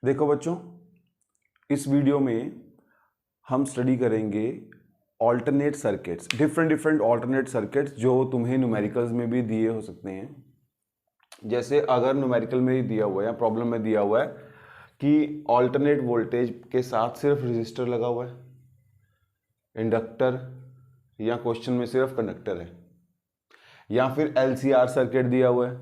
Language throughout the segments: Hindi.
देखो बच्चों, इस वीडियो में हम स्टडी करेंगे alternate circuits, different alternate circuits जो तुम्हें न्यूमेरिकल्स में भी दिए हो सकते हैं। जैसे अगर न्यूमेरिकल में ही दिया हुआ है या प्रॉब्लम में दिया हुआ है कि ऑल्टरनेट वोल्टेज के साथ सिर्फ रेजिस्टर लगा हुआ है, इंडक्टर, या क्वेश्चन में सिर्फ कंडक्टर है, या फिर LCR सर्किट दिया हुआ है,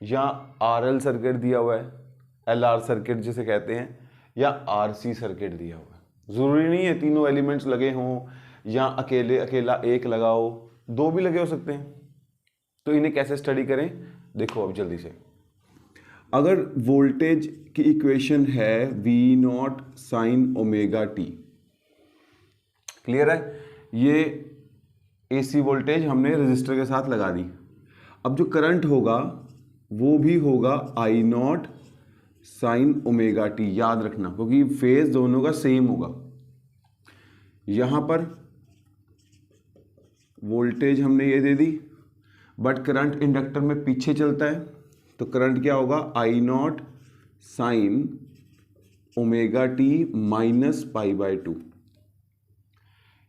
या RL सर्किट दिया हुआ है, LR सर्किट जिसे कहते हैं, या RC सर्किट दिया हुआ है। जरूरी नहीं है तीनों एलिमेंट्स लगे हों या अकेला एक लगा हो, दो भी लगे हो सकते हैं। तो इन्हें कैसे स्टडी करें, देखो अब जल्दी से। अगर वोल्टेज की इक्वेशन है V0 sign omega T, clear है? ये AC वोल्टेज हमने रेजिस्टर के साथ लगा दी। अब जो करंट होगा वो भी होगा I0 साइन ओमेगा टी, याद रखना, क्योंकि फेज दोनों का सेम होगा। यहां पर वोल्टेज हमने ये दे दी, बट करंट इंडक्टर में पीछे चलता है, तो करंट क्या होगा? I0 sine omega t minus π/2।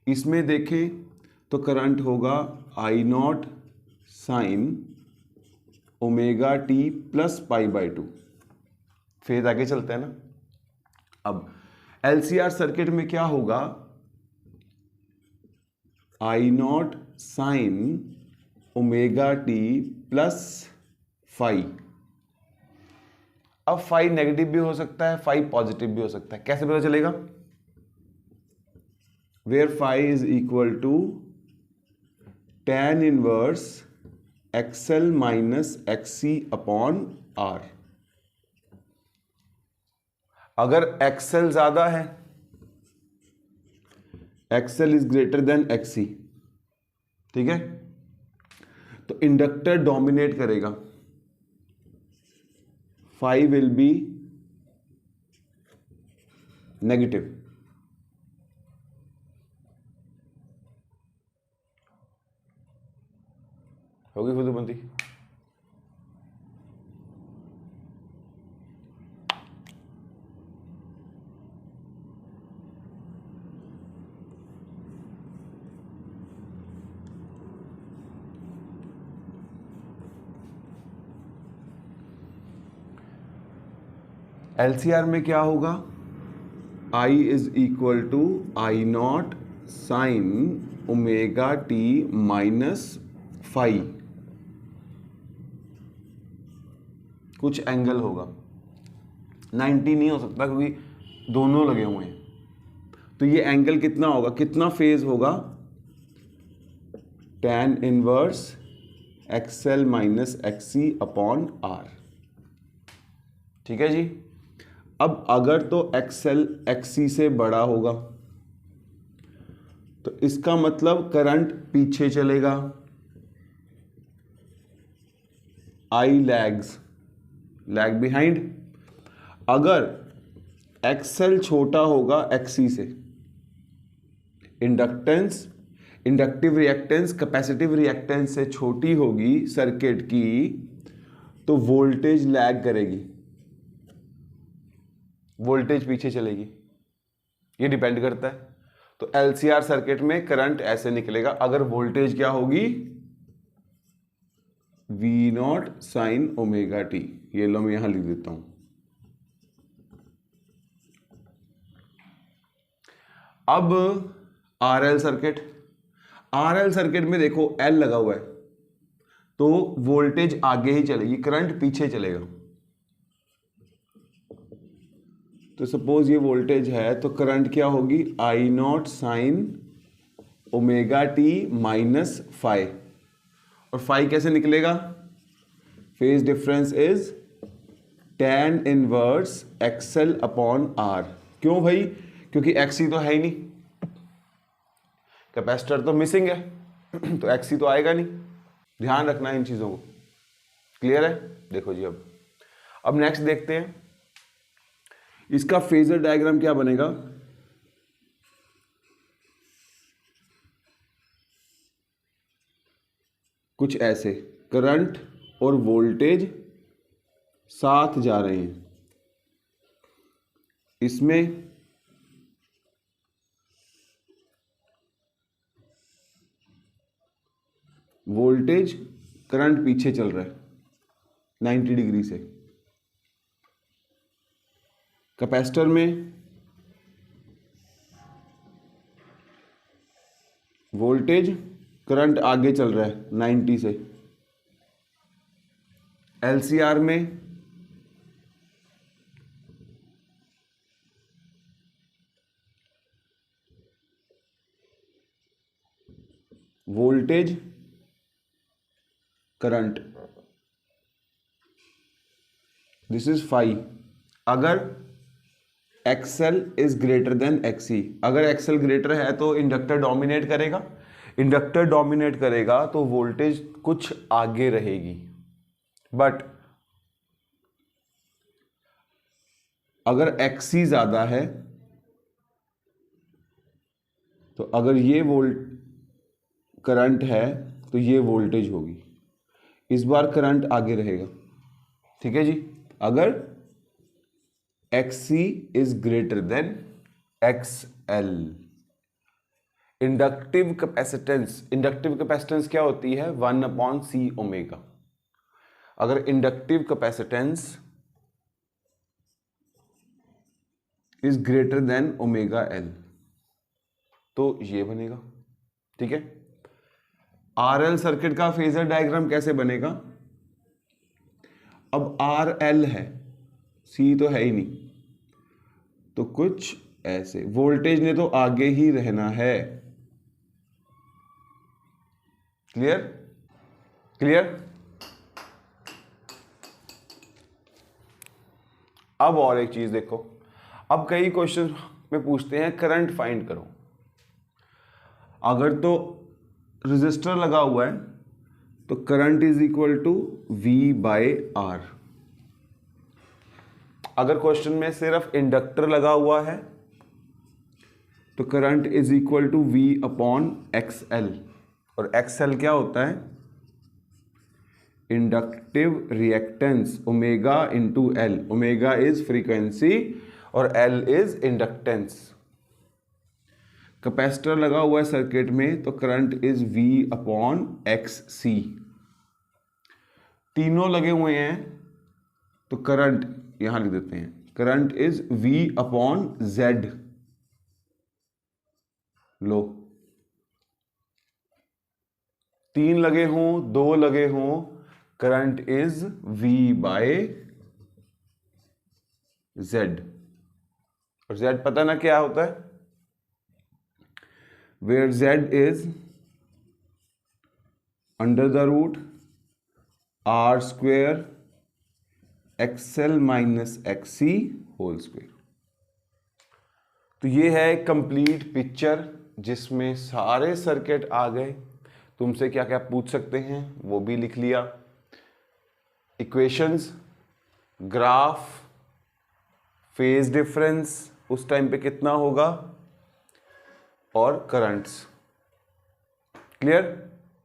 इसमें देखें तो करंट होगा I0 sine omega t plus π/2। Phase आगे चलता है ना। अब LCR सर्किट में क्या होगा? I0 sine omega t plus phi. अब फाई नेगेटिव भी हो सकता है, फाई पॉजिटिव भी हो सकता है। कैसे पता चलेगा? Where phi is equal to tan inverse XL minus XC upon R। अगर XL ज्यादा है, XL is greater than XC, ठीक है, तो इंडक्टर डोमिनेट करेगा, फाई विल बी नेगेटिव। होगी खुदबंदी। LCR में क्या होगा? I is equal to I0 sine omega t minus phi. कुछ एंगल होगा, 90 नहीं हो सकता क्योंकि दोनों लगे हुए हैं। तो ये एंगल कितना होगा, कितना फेज होगा? tan inverse XL minus XC upon R। ठीक है जी। अब अगर तो XL XC से बड़ा होगा तो इसका मतलब करंट पीछे चलेगा, I लैग बिहाइंड। अगर XL छोटा होगा XC से, इंडक्टिव रिएक्टेंस कैपेसिटिव रिएक्टेंस से छोटी होगी सर्किट की, तो वोल्टेज लैग करेगी, वोल्टेज पीछे चलेगी। ये डिपेंड करता है। तो LCR सर्किट में करंट ऐसे निकलेगा अगर वोल्टेज क्या होगी? V0 sign omega T. ये लो मैं यहां लिख देता हूं। अब RL सर्किट में देखो L लगा हुआ है, तो वोल्टेज आगे ही चलेगी, करंट पीछे चलेगा। तो सपोज ये वोल्टेज है, तो करंट क्या होगी? I0 sine omega t minus phi. और फाई कैसे निकलेगा? Phase difference is tan inverse XL upon R। क्यों भाई? क्योंकि XC तो है ही नहीं, कैपेसिटर तो मिसिंग है, तो XC तो आएगा नहीं। ध्यान रखना है इन चीजों को। क्लियर है? देखो जी, अब नेक्स्ट देखते हैं इसका फेजर डायग्राम क्या बनेगा। कुछ ऐसे, करंट और वोल्टेज साथ जा रहे हैं, इसमें वोल्टेज करंट पीछे चल रहा है 90 डिग्री से। कैपेसिटर में वोल्टेज करंट आगे चल रहा है 90 से। एलसीआर में voltage current, this is phi. अगर XL is greater than XC, अगर एक्सएल ग्रेटर है तो इंडक्टर डोमिनेट करेगा, इंडक्टर डोमिनेट करेगा तो वोल्टेज कुछ आगे रहेगी। बट अगर एक्सी ज्यादा है तो अगर ये करंट है तो ये वोल्टेज होगी, इस बार करंट आगे रहेगा। ठीक है जी। अगर XC is greater than XL। Inductive capacitance, inductive capacitance क्या होती है? 1/C omega. अगर inductive capacitance is greater than omega L तो ये बनेगा। ठीक है। RL सर्किट का फेजर डायग्राम कैसे बनेगा? अब RL है, C तो है ही नहीं, तो कुछ ऐसे। वोल्टेज ने तो आगे ही रहना है। क्लियर? क्लियर? अब और एक चीज देखो, अब कई क्वेश्चन में पूछते हैं करंट फाइंड करो। अगर तो रेजिस्टर लगा हुआ है तो current is equal to V/R। अगर क्वेश्चन में सिर्फ इंडक्टर लगा हुआ है तो current is equal to V/XL। और XL क्या होता है? Inductive reactance omega into L। Omega is frequency और L इज इंडक्टेंस। कैपेसिटर लगा हुआ है सर्किट में तो करंट इज V/XC। तीनों लगे हुए हैं तो करंट यहां लिख देते हैं, करंट इज V/Z। लो, 3 लगे हों 2 लगे हों, करंट इज V/Z। और Z पता ना क्या होता है? where Z is under the root R square XL minus XC whole square। तो ये है कंप्लीट पिक्चर जिसमें सारे सर्किट आ गए। तुमसे क्या क्या पूछ सकते हैं वो भी लिख लिया, इक्वेशंस, ग्राफ, फेज डिफरेंस उस टाइम पे कितना होगा और करंट्स। क्लियर?